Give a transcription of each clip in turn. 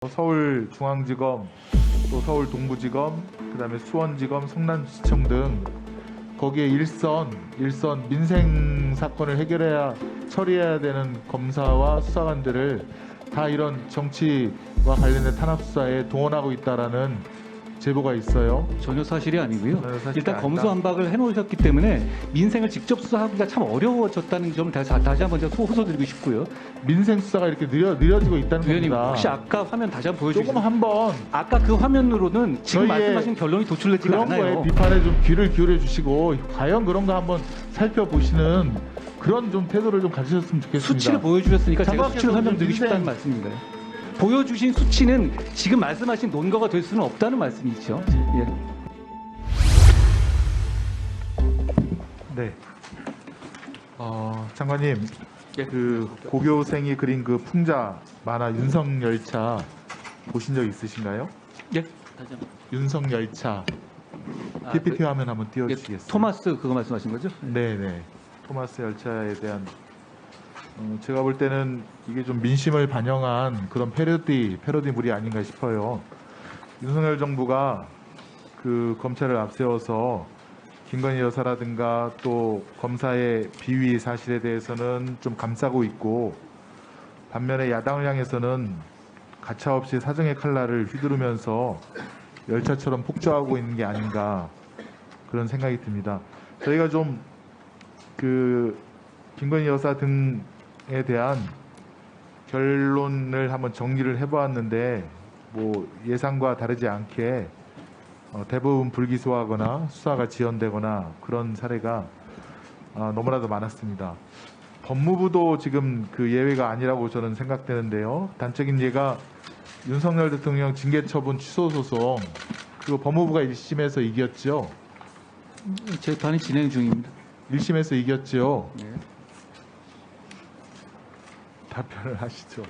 서울중앙지검, 또 서울동부지검, 그다음에 수원지검, 성남시청 등 거기에 일선 민생 사건을 해결해야 처리해야 되는 검사와 수사관들을 다 이런 정치와 관련된 탄압 수사에 동원하고 있다라는 제보가 있어요. 전혀 사실이 아니고요. 사실이 일단 아니다. 검수완박을 해놓으셨기 때문에 민생을 직접 수사하기가 참 어려워졌다는 점을 다시 한번 제가 호소드리고 싶고요. 민생 수사가 이렇게 느려지고 있다는 위원님 겁니다. 혹시 아까 화면 다시 한번 조금 보여주시면 한번 아까 그 화면으로는 지금 저희의 말씀하신 결론이 도출되지가 그런 거에 않아요. 비판에 좀 귀를 기울여 주시고 과연 그런가 한번 살펴보시는 그런 좀 태도를 좀 가지셨으면 좋겠습니다. 수치를 보여주셨으니까 제가 장관께서 수치를 설명드리고 민생- 싶다는 말씀입니다. 보여주신 수치는 지금 말씀하신 논거가 될 수는 없다는 말씀이죠. 예. 네. 장관님, 예. 그 고교생이 그린 그 풍자 만화 윤석열차 보신 적 있으신가요? 예. 다시 한번. 윤석열차 아, PPT 화면 한번 예, 띄워주시겠어요? 토마스 그거 말씀하신 거죠? 네네. 토마스 열차에 대한 제가 볼 때는 이게 좀 민심을 반영한 그런 패러디물이 아닌가 싶어요. 윤석열 정부가 그 검찰을 앞세워서 김건희 여사라든가 또 검사의 비위 사실에 대해서는 좀 감싸고 있고, 반면에 야당을 향해서는 가차없이 사정의 칼날을 휘두르면서 열차처럼 폭주하고 있는 게 아닌가 그런 생각이 듭니다. 저희가 좀 그 김건희 여사 등에 대한 결론을 한번 정리를 해보았는데, 뭐 예상과 다르지 않게 대부분 불기소하거나 수사가 지연되거나 그런 사례가 너무나도 많았습니다. 법무부도 지금 그 예외가 아니라고 저는 생각되는데요. 단적인 예가 윤석열 대통령 징계처분 취소 소송, 그리고 법무부가 1심에서 이겼죠. 재판이 진행 중입니다. 1심에서 이겼죠. 네. 답변을 하시죠.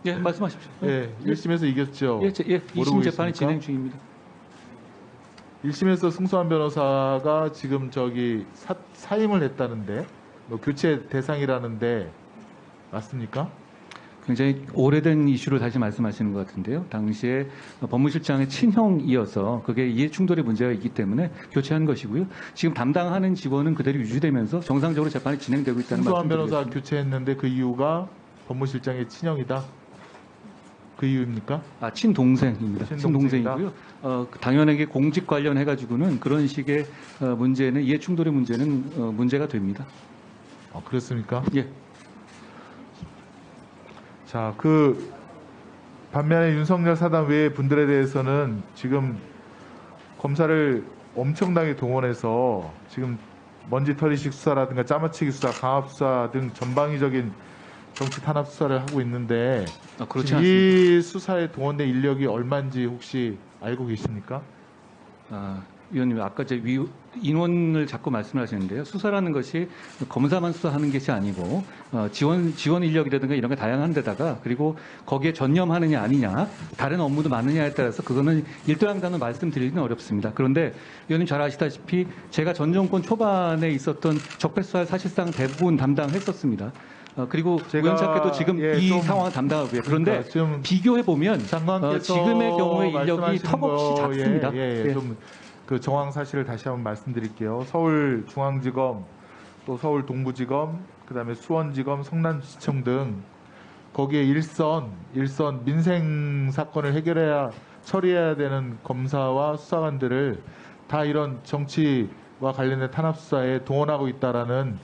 예, 말씀하십시오. 예, 1심에서 이겼죠. 예, 모르고 2심 재판이 있습니까? 진행 중입니다. 1심에서 승소한 변호사가 지금 저기 사임을 했다는데, 뭐 교체 대상이라는데 맞습니까? 굉장히 오래된 이슈를 다시 말씀하시는 것 같은데요. 당시에 법무실장의 친형이어서 그게 이해 충돌의 문제가 있기 때문에 교체한 것이고요. 지금 담당하는 직원은 그대로 유지되면서 정상적으로 재판이 진행되고 있다는 승소한 말씀 변호사 드리겠습니다. 교체했는데 그 이유가 법무실장의 친형이다. 그 이유입니까? 아, 친동생입니다. 친동생이다? 친동생이고요. 당연하게 공직 관련해 가지고는 그런 식의 문제는 이해 충돌의 문제는 문제가 됩니다. 그렇습니까? 예. 자, 그 반면에 윤석열 사단 외의 분들에 대해서는 지금 검사를 엄청나게 동원해서 지금 먼지털이식 수사라든가 짜맞추기 수사, 강압 수사 등 전방위적인 정치 탄압 수사를 하고 있는데, 그렇지 지금 않습니다. 이 수사에 동원된 인력이 얼마인지 혹시 알고 계십니까? 위원님, 아까 인원을 자꾸 말씀하시는데요. 수사라는 것이 검사만 수사하는 것이 아니고 지원 인력이라든가 이런 게 다양한 데다가, 그리고 거기에 전념하느냐 아니냐, 다른 업무도 많느냐에 따라서 그거는 일도양단을 말씀드리기는 어렵습니다. 그런데 위원님 잘 아시다시피 제가 전 정권 초반에 있었던 적폐수사를 사실상 대부분 담당했었습니다. 그리고 제가- 우연찮게도 지금 예, 이 좀- 상황을 담당하고요. 그런데 그러니까 지금 비교해 보면 장관께서 지금의 경우에 인력이 말씀하시는 턱없이 거, 작습니다. 예. 좀 그 정황 사실을 다시 한번 말씀드릴게요. 서울중앙지검, 또 서울동부지검, 그다음에 수원지검, 성남시청 등 거기에 일선 민생 사건을 해결해야 처리해야 되는 검사와 수사관들을 다 이런 정치와 관련된 탄압 수사에 동원하고 있다라는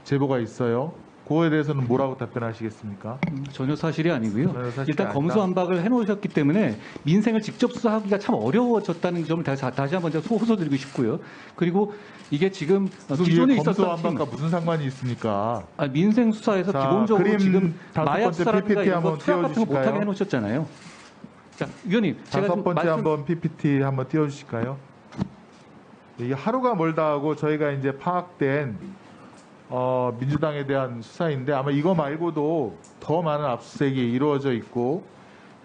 제보가 있어요. 그거에 대해서는 뭐라고 답변하시겠습니까? 전혀 사실이 아니고요. 전혀 사실이 일단 아니다. 검수완박을 해놓으셨기 때문에 민생을 직접 수사하기가 참 어려워졌다는 점을 다시 한번 제가 호소드리고 싶고요. 그리고 이게 지금 기존에 있었던 검수완박과 무슨 상관이 있습니까? 민생 수사에서 자, 기본적으로 그림 지금 다섯 마약 번째 수사라든가 PPT 이런 거 한번 투약 같은 거 못하게 띄워주실까요? 해놓으셨잖아요. 자, 위원님, 제가 다섯 지금 번째 한번 PPT 한번 띄워주실까요? 이게 하루가 멀다 하고 저희가 이제 파악된 민주당에 대한 수사인데, 아마 이거 말고도 더 많은 압수수색이 이루어져 있고,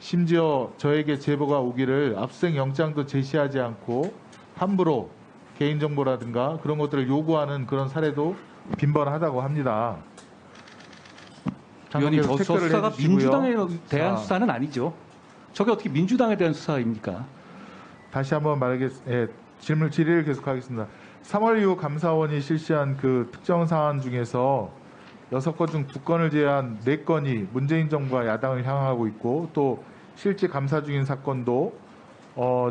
심지어 저에게 제보가 오기를 압수수색 영장도 제시하지 않고 함부로 개인정보라든가 그런 것들을 요구하는 그런 사례도 빈번하다고 합니다. 위원님, 저 체크를 수사가 해주시고요. 민주당에 대한 자, 수사는 아니죠. 저게 어떻게 민주당에 대한 수사입니까? 다시 한번 질의를 계속하겠습니다. 3월 이후 감사원이 실시한 그 특정 사안 중에서 6건 중 2건을 제외한 4건이 문재인 정부와 야당을 향하고 있고 또 실제 감사 중인 사건도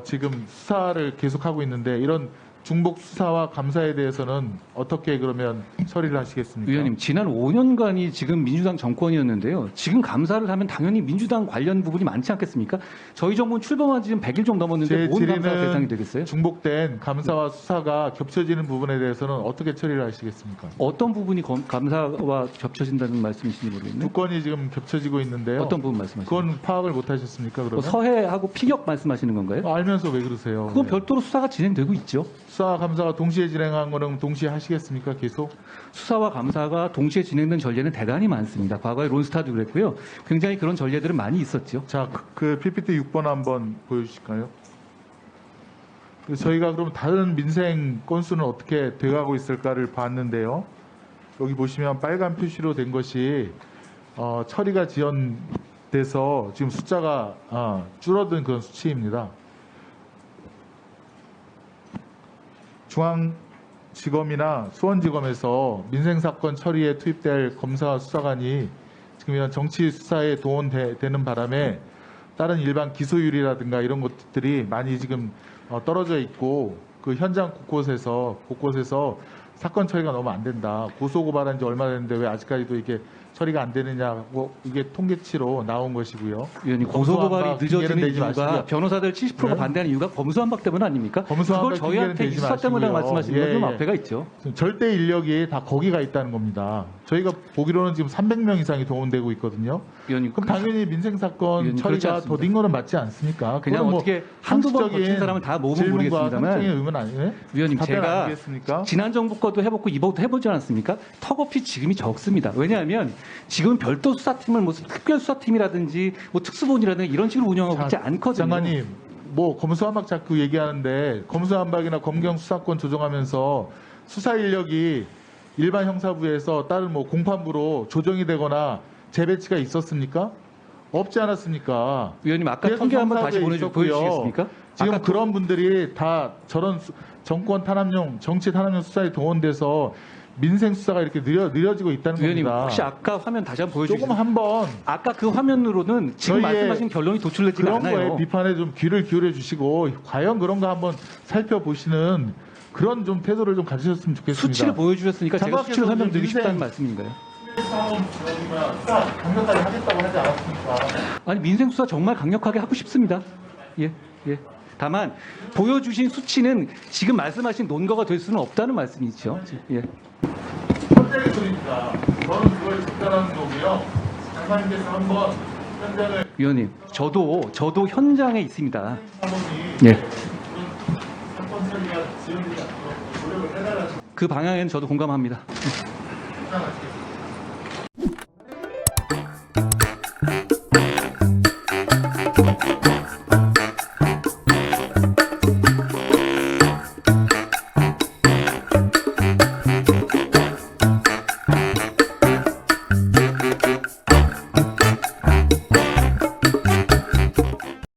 지금 수사를 계속하고 있는데 이런 중복 수사와 감사에 대해서는 어떻게 그러면 처리를 하시겠습니까? 위원님, 지난 5년간이 지금 민주당 정권이었는데요. 지금 감사를 하면 당연히 민주당 관련 부분이 많지 않겠습니까? 저희 정부는 출범한 지 지금 100일 정도 넘었는데 제 뭔 감사 질의는 대상이 되겠어요? 중복된 감사와 수사가 겹쳐지는 부분에 대해서는 어떻게 처리를 하시겠습니까? 어떤 부분이 감사와 겹쳐진다는 말씀이신지 모르겠네요. 2건이 지금 겹쳐지고 있는데요. 어떤 부분 말씀하시는 그건 파악을 못 하셨습니까? 그러면? 서해하고 피격 말씀하시는 건가요? 알면서 왜 그러세요? 그건 네. 별도로 수사가 진행되고 있죠. 수사와 감사가 동시에 진행한 거는 동시에 하시겠습니까? 계속? 수사와 감사가 동시에 진행된 전례는 대단히 많습니다. 과거에 론스타도 그랬고요. 굉장히 그런 전례들은 많이 있었죠. 자, 그 PPT 6번 한번 보여주실까요? 저희가 그럼 다른 민생 건수는 어떻게 돼가고 있을까를 봤는데요. 여기 보시면 빨간 표시로 된 것이 처리가 지연돼서 지금 숫자가 줄어든 그런 수치입니다. 중앙지검이나 수원지검에서 민생사건 처리에 투입될 검사 수사관이 지금 이런 정치 수사에 동원되는 바람에 다른 일반 기소율이라든가 이런 것들이 많이 지금 떨어져 있고 그 현장 곳곳에서 사건 처리가 너무 안 된다. 고소고발한 지 얼마 됐는데 왜 아직까지도 이게 처리가 안 되느냐고 이게 통계치로 나온 것이고요. 위원님, 고소고발이 검수완박 핑계는 늦어지는 내지 이유가 마시고요. 변호사들 70%가 네. 반대하는 이유가 검수완박 때문 아닙니까? 검수완박 그걸 저희한테 핑계는 이 대지 수사 때문이라고 마시고요. 말씀하시는 건 좀 예, 예. 앞에가 있죠. 절대 인력이 다 거기가 있다는 겁니다. 저희가 보기로는 지금 300명 이상이 동원되고 있거든요. 위원님, 그럼 당연히 민생 사건 위원님, 그렇지 처리가 않습니다. 더딘 거는 맞지 않습니까? 그냥 그거는 뭐 어떻게 한두 번 상식적인 거친 사람은 다 모으면 질문과 모르겠습니다만 상식적인 의문 아니에요? 위원님, 답변 제가 아니겠습니까? 지난 정부 것도 해보고 이번도 해보지 않았습니까? 턱없이 지금이 적습니다. 왜냐하면 지금 별도 수사팀을 뭐 특별수사팀이라든지 뭐 특수본이라든지 이런 식으로 운영하고 있지 않거든요. 장관님, 뭐 검수완박 자꾸 얘기하는데 검수완박이나 검경 수사권 조정하면서 수사 인력이 일반 형사부에서 다른 뭐 공판부로 조정이 되거나 재배치가 있었습니까? 없지 않았습니까? 위원님, 아까 그래서 통계 한번 다시 형사부에 있었고요. 보여주시겠습니까? 지금 아까 그런 분들이 다 저런 정권 탄압용, 정치 탄압용 수사에 동원돼서 민생 수사가 이렇게 느려지고 있다는 위원님, 겁니다. 혹시 아까 화면 다시 한번 조금 보여주시겠어요? 한번 아까 그 화면으로는 지금 저희의 말씀하신 결론이 도출되지가 그런 거에 않아요. 비판에 좀 귀를 기울여 주시고 과연 그런 거 한번 살펴보시는 그런 좀 태도를 좀 가지셨으면 좋겠습니다. 수치를 보여주셨으니까 제가 장관께서 수치를 설명드리고 민생- 싶다는 말씀인가요? 강력하게 하겠다고 하지 않았습니까? 아니, 민생수사 정말 강력하게 하고 싶습니다. 예, 예. 다만 보여주신 수치는 지금 말씀하신 논거가 될 수는 없다는 말씀이죠. 예. 현장의 소리입니다. 저는 그걸 접근하는 거고요. 장관님께서 한번 현장을 위원님, 저도 현장에 있습니다. 사범이 예. 그런 사건 처리가 지연되지 않도록 노력을 해달라는 그 방향에는 저도 공감합니다. 주장하시겠습니다.